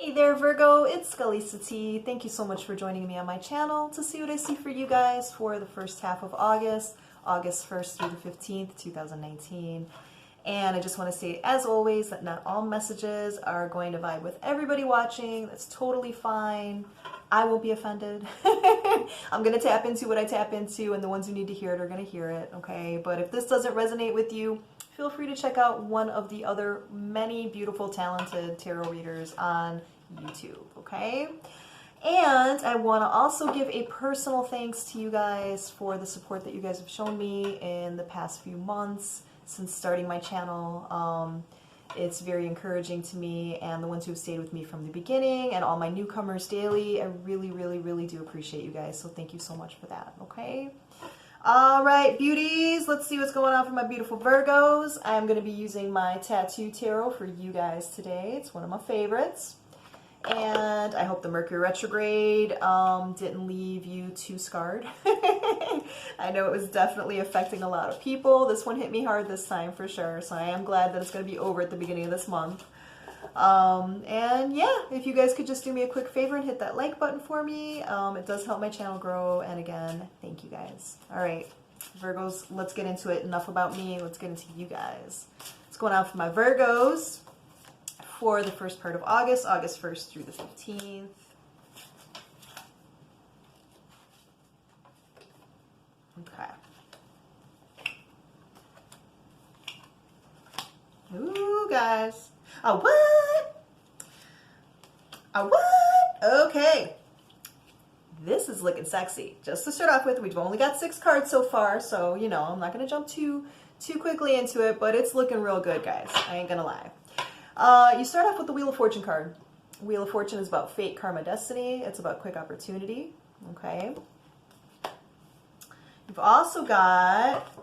Hey there, Virgo, it's Lisa T. Thank you so much for joining me on my channel to see what I see for you guys for the first half of August, August 1st through the 15th, 2019. And I just want to say, as always, that not all messages are going to vibe with everybody watching. That's totally fine. I won't be offended. I'm going to tap into what I tap into, and the ones who need to hear it are going to hear it, okay? But if this doesn't resonate with you, feel free to check out one of the other many beautiful, talented tarot readers on YouTube, okay? And I want to also give a personal thanks to you guys for the support that you guys have shown me in the past few months since starting my channel. It's very encouraging to me, and the ones who have stayed with me from the beginning and all my newcomers daily, I really, really, really do appreciate you guys. So thank you so much for that, okay? All right, beauties, let's see what's going on for my beautiful Virgos. I'm going to be using my Tattoo Tarot for you guys today. It's one of my favorites. And I hope the Mercury retrograde didn't leave you too scarred. I know it was definitely affecting a lot of people. This one hit me hard this time for sure. So I am glad that it's going to be over at the beginning of this month. And yeah, if you guys could just do me a quick favor and hit that like button for me. It does help my channel grow. And again, thank you guys. All right, Virgos, let's get into it. Enough about me. Let's get into you guys. What's going on for my Virgos for the first part of August, August 1st through the 15th. Okay. Ooh, guys. Oh, what? Oh, what? Okay. This is looking sexy. Just to start off with, we've only got 6 cards so far, so, you know, I'm not going to jump too quickly into it, but it's looking real good, guys. I ain't going to lie. You start off with the Wheel of Fortune card. Wheel of Fortune is about fate, karma, destiny. It's about quick opportunity. Okay. You've also got,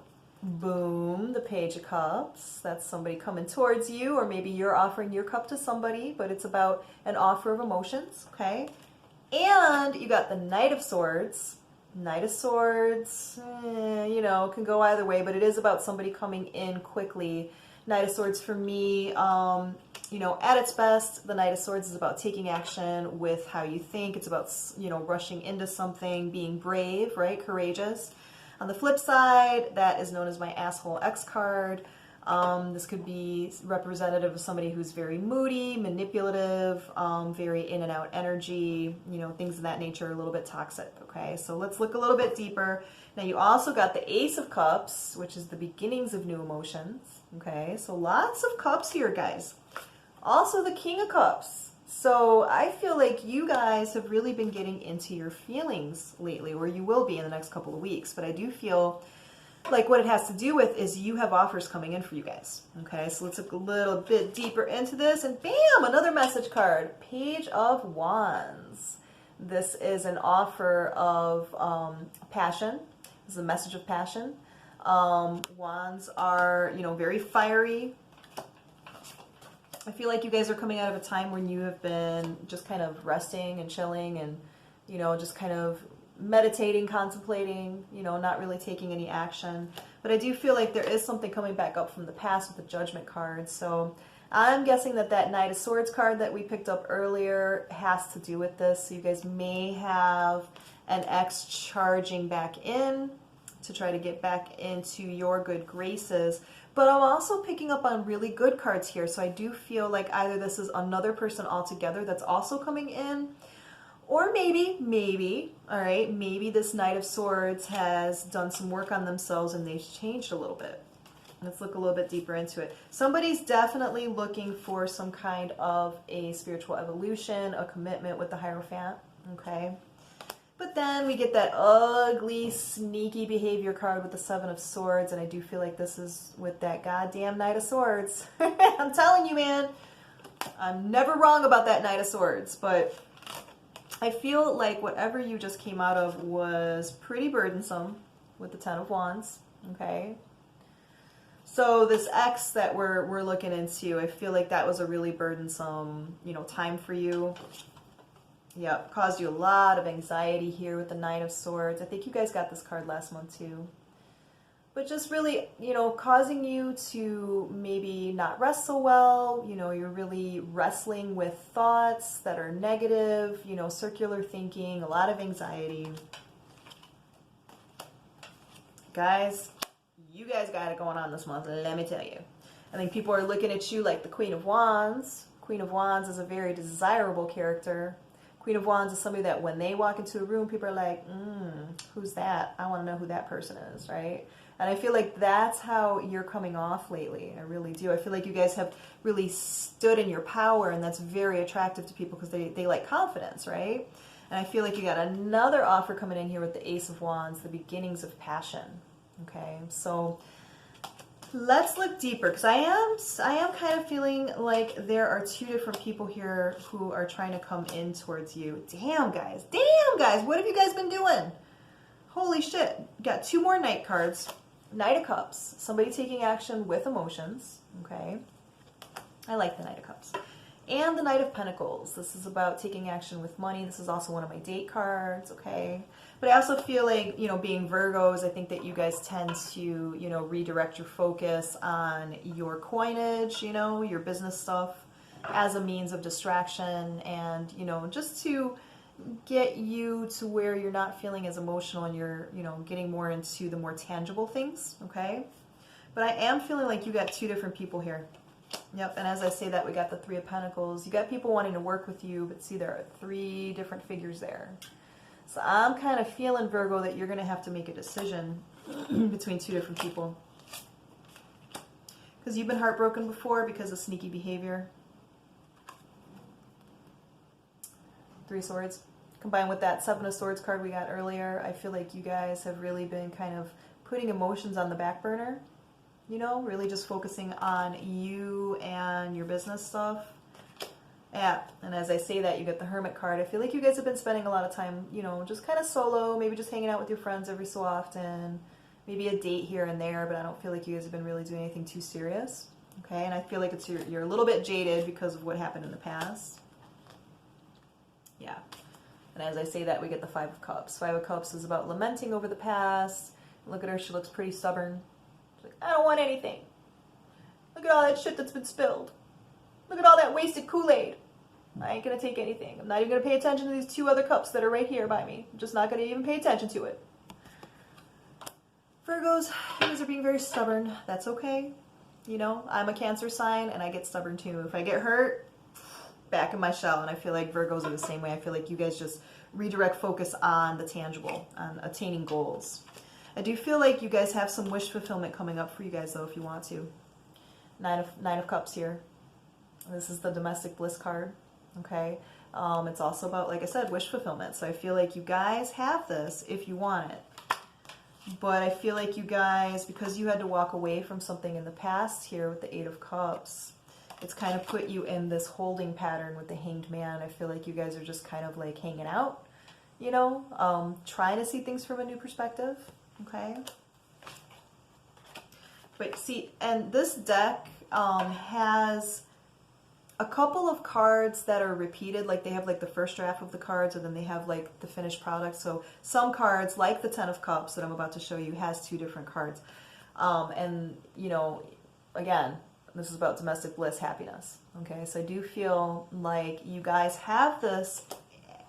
boom, the Page of Cups. That's somebody coming towards you, or maybe you're offering your cup to somebody, but it's about an offer of emotions. Okay. And you got the Knight of Swords. Knight of Swords, you know, can go either way, but it is about somebody coming in quickly. Knight of Swords for me, you know, at its best, the Knight of Swords is about taking action with how you think. It's about, you know, rushing into something, being brave, right? Courageous. On the flip side, that is known as my Asshole X card. This could be representative of somebody who's very moody, manipulative, very in and out energy, you know, things of that nature, a little bit toxic, okay? So let's look a little bit deeper. Now you also got the Ace of Cups, which is the beginnings of new emotions, okay? So lots of cups here, guys. Also the King of Cups. So I feel like you guys have really been getting into your feelings lately, or you will be in the next couple of weeks, but I do feel like what it has to do with is you have offers coming in for you guys. Okay, so let's look a little bit deeper into this, and bam, another message card, Page of Wands. This is an offer of passion. This is a message of passion. Wands are, you know, very fiery. I feel like you guys are coming out of a time when you have been just kind of resting and chilling and, you know, just kind of meditating, contemplating, you know, not really taking any action. But I do feel like there is something coming back up from the past with the Judgment card. So I'm guessing that that Knight of Swords card that we picked up earlier has to do with this. So you guys may have an ex charging back in to try to get back into your good graces. But I'm also picking up on really good cards here. So I do feel like either this is another person altogether that's also coming in, or maybe, all right, maybe this Knight of Swords has done some work on themselves and they've changed a little bit. Let's look a little bit deeper into it. Somebody's definitely looking for some kind of a spiritual evolution, a commitment with the Hierophant, okay? But then we get that ugly, sneaky behavior card with the Seven of Swords, and I do feel like this is with that goddamn Knight of Swords. I'm telling you, man, I'm never wrong about that Knight of Swords, but I feel like whatever you just came out of was pretty burdensome with the Ten of Wands, okay? So this X that we're looking into, I feel like that was a really burdensome, you know, time for you. Yep, caused you a lot of anxiety here with the Nine of Swords. I think you guys got this card last month too. but just really, you know, causing you to maybe not rest so well. You know, you're really wrestling with thoughts that are negative, you know, circular thinking, a lot of anxiety. Guys, you guys got it going on this month, let me tell you. I think people are looking at you like the Queen of Wands. Queen of Wands is a very desirable character. Queen of Wands is somebody that when they walk into a room, people are like, who's that? I want to know who that person is, right? And I feel like that's how you're coming off lately. I really do. I feel like you guys have really stood in your power, and that's very attractive to people because they like confidence, right? And I feel like you got another offer coming in here with the Ace of Wands, the beginnings of passion. Okay, so let's look deeper, because I am kind of feeling like there are two different people here who are trying to come in towards you. Damn, guys, what have you guys been doing? Holy shit. Got two more Knight cards. Knight of Cups, somebody taking action with emotions. Okay, I like the Knight of Cups. And the Knight of Pentacles. This is about taking action with money. This is also one of my date cards, okay? But I also feel like, you know, being Virgos, I think that you guys tend to, you know, redirect your focus on your coinage, you know, your business stuff as a means of distraction and, you know, just to get you to where you're not feeling as emotional and you're, you know, getting more into the more tangible things, okay? But I am feeling like you got two different people here. Yep, and as I say that, we got the Three of Pentacles. You got people wanting to work with you, but see, there are three different figures there. So I'm kind of feeling, Virgo, that you're going to have to make a decision between two different people. Because you've been heartbroken before because of sneaky behavior. Three of Swords. Combined with that Seven of Swords card we got earlier, I feel like you guys have really been kind of putting emotions on the back burner. You know, really just focusing on you and your business stuff. Yeah, and as I say that, you get the Hermit card. I feel like you guys have been spending a lot of time, you know, just kind of solo, maybe just hanging out with your friends every so often, maybe a date here and there, but I don't feel like you guys have been really doing anything too serious. Okay, and I feel like you're a little bit jaded because of what happened in the past. Yeah, and as I say that, we get the Five of Cups. Five of Cups is about lamenting over the past. Look at her, she looks pretty stubborn. Like, I don't want anything. Look at all that shit that's been spilled. Look at all that wasted Kool-Aid. I ain't gonna take anything. I'm not even gonna pay attention to these two other cups that are right here by me. I'm just not gonna even pay attention to it. Virgos, you guys are being very stubborn. That's okay. You know, I'm a Cancer sign and I get stubborn too. If I get hurt, back in my shell. And I feel like Virgos are the same way. I feel like you guys just redirect focus on the tangible, on attaining goals. I do feel like you guys have some wish fulfillment coming up for you guys, though, if you want to. Nine of Cups here. This is the domestic bliss card, okay? It's also about, like I said, wish fulfillment. So I feel like you guys have this if you want it. But I feel like you guys, because you had to walk away from something in the past here with the Eight of Cups, it's kind of put you in this holding pattern with the Hanged Man. I feel like you guys are just kind of like hanging out, you know, trying to see things from a new perspective. Okay. But see, and this deck has a couple of cards that are repeated, like they have like the first draft of the cards, and then they have like the finished product. So some cards, like the Ten of Cups that I'm about to show you, has two different cards. And, you know, again, this is about domestic bliss, happiness. Okay, so I do feel like you guys have this,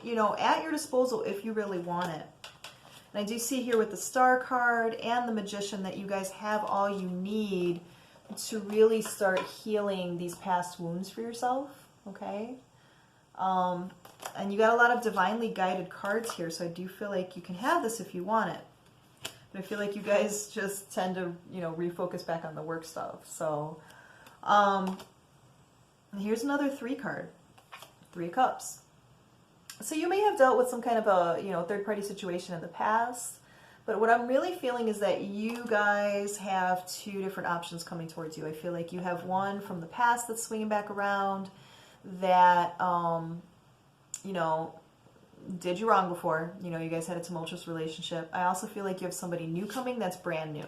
you know, at your disposal if you really want it. And I do see here with the Star card and the Magician that you guys have all you need to really start healing these past wounds for yourself, okay? And you got a lot of divinely guided cards here, so I do feel like you can have this if you want it. But I feel like you guys just tend to, you know, refocus back on the work stuff. So, here's another Three card. Three of Cups. So you may have dealt with some kind of a, you know, third-party situation in the past, but what I'm really feeling is that you guys have two different options coming towards you. I feel like you have one from the past that's swinging back around that, you know, did you wrong before. You know, you guys had a tumultuous relationship. I also feel like you have somebody new coming that's brand new.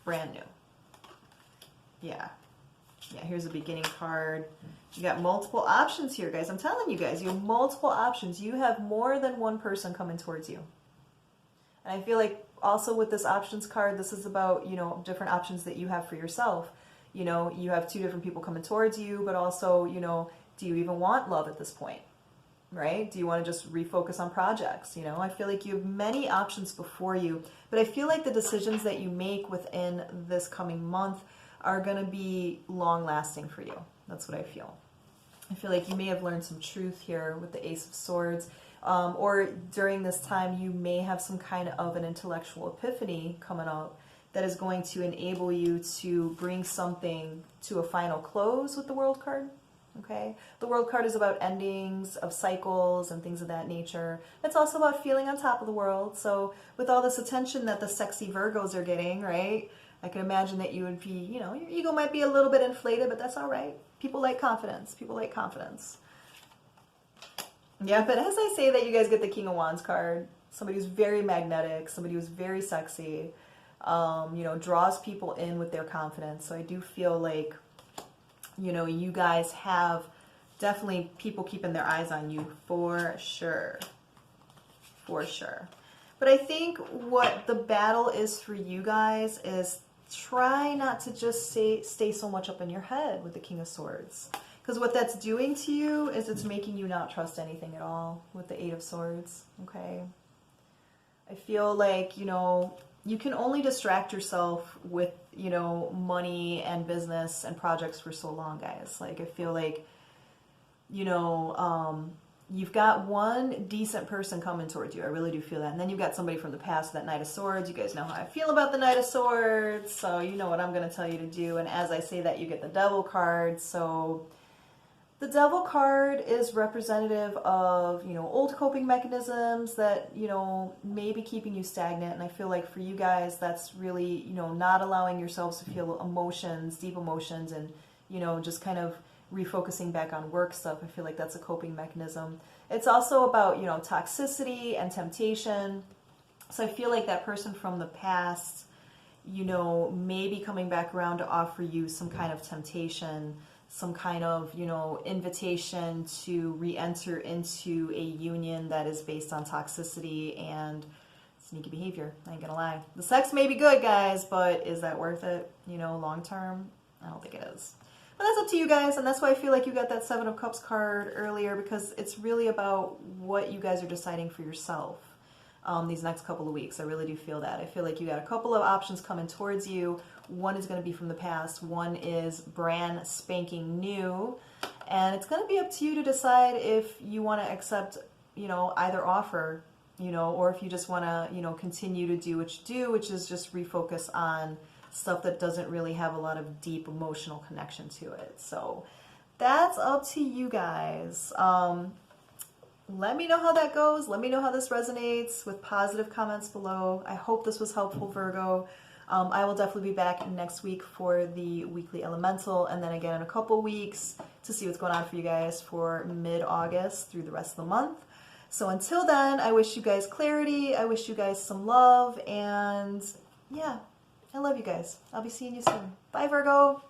Brand new. Yeah. Yeah, here's a beginning card. You got multiple options here, guys. I'm telling you guys, you have multiple options. You have more than one person coming towards you. And I feel like also with this options card, this is about, different options that you have for yourself. You have two different people coming towards you, but also, do you even want love at this point? Right? Do you want to just refocus on projects? I feel like you have many options before you, but I feel like the decisions that you make within this coming month are going to be long lasting for you. That's what I feel. I feel like you may have learned some truth here with the Ace of Swords, or during this time you may have some kind of an intellectual epiphany coming up that is going to enable you to bring something to a final close with the World card. Okay, the World card is about endings of cycles and things of that nature. It's also about feeling on top of the world. So with all this attention that the sexy Virgos are getting, right, I can imagine that you would be, your ego might be a little bit inflated, but that's all right. People like confidence. People like confidence. Yeah, but as I say that, you guys get the King of Wands card. Somebody who's very magnetic, somebody who's very sexy, draws people in with their confidence. So I do feel like, you guys have definitely people keeping their eyes on you for sure. For sure. But I think what the battle is for you guys is try not to just stay so much up in your head with the King of Swords. Because what that's doing to you is it's making you not trust anything at all with the Eight of Swords. Okay? I feel like, you can only distract yourself with, money and business and projects for so long, guys. Like, I feel like, you've got one decent person coming towards you. I really do feel that. And then you've got somebody from the past, that Knight of Swords. You guys know how I feel about the Knight of Swords. So you know what I'm going to tell you to do. And as I say that, you get the Devil card. So the Devil card is representative of, old coping mechanisms that, may be keeping you stagnant. And I feel like for you guys, that's really, not allowing yourselves to feel emotions, deep emotions, and, just kind of refocusing back on work stuff. I feel like that's a coping mechanism. It's also about, toxicity and temptation. So I feel like that person from the past, may be coming back around to offer you some kind of temptation, some kind of, invitation to re-enter into a union that is based on toxicity and sneaky behavior. I ain't gonna lie. The sex may be good, guys, but is that worth it, long term? I don't think it is. But that's up to you guys, and that's why I feel like you got that Seven of Cups card earlier, because it's really about what you guys are deciding for yourself these next couple of weeks. I really do feel that. I feel like you got a couple of options coming towards you. One is going to be from the past. One is brand spanking new. And it's going to be up to you to decide if you want to accept, either offer, or if you just want to, continue to do what you do, which is just refocus on stuff that doesn't really have a lot of deep emotional connection to it. So that's up to you guys. Let me know how that goes. Let me know how this resonates with positive comments below. I hope this was helpful, Virgo. I will definitely be back next week for the weekly elemental, and then again in a couple weeks to see what's going on for you guys for mid-August through the rest of the month. So until then, I wish you guys clarity. I wish you guys some love, and yeah, I love you guys. I'll be seeing you soon. Bye, Virgo.